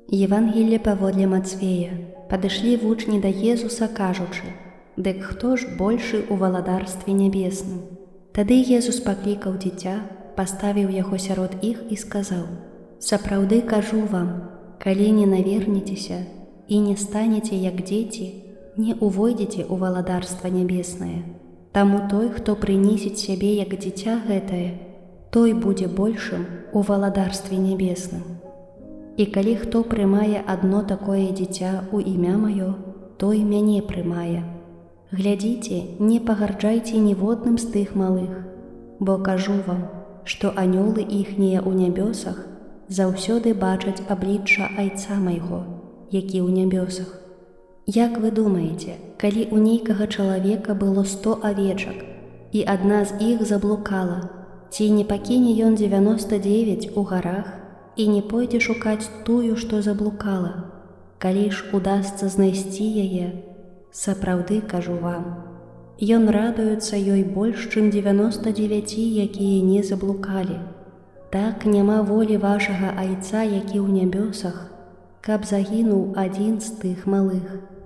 Євангелле паводле Мацвея. Падышлі вучні да Езуса, кажучы: «Дык хто ж большы ў валадарстве нябесным?» Тады Езус паклікаў дзіця, паставіў яго сярод іх і сказаў: «Сапраўды кажу вам, калі не навернецеся і не станеце як дзеці, не увойдзеце ў валадарства нябеснае. Таму той, хто прынесіць сябе як дзіця гэтае, той будзе большым у валадарстве нябесным. І калі хто прымае адно такое дзіця ў імя маё, той мяне прымае. Глядзіце, не пагарджайце ніводным з тых малых, бо кажу вам, што анёлы іхнія ў нябёсах заўсёды бачаць аблічча Айца майго, які ў нябёсах. Як вы думаеце, калі ў нейкага чалавека было 100 авечак, і адна з іх заблукала, ці не пакіне ён 99 у гарах і не пойдзе шукаць тую, што заблукала? Калі ж удасца знайсці яе, сапраўды кажу вам, ён радуецца ёй больш, чым 99, якія не заблукалі. Так няма волі вашага Айца, які ў нябёсах, каб загінуў адзін з тых малых».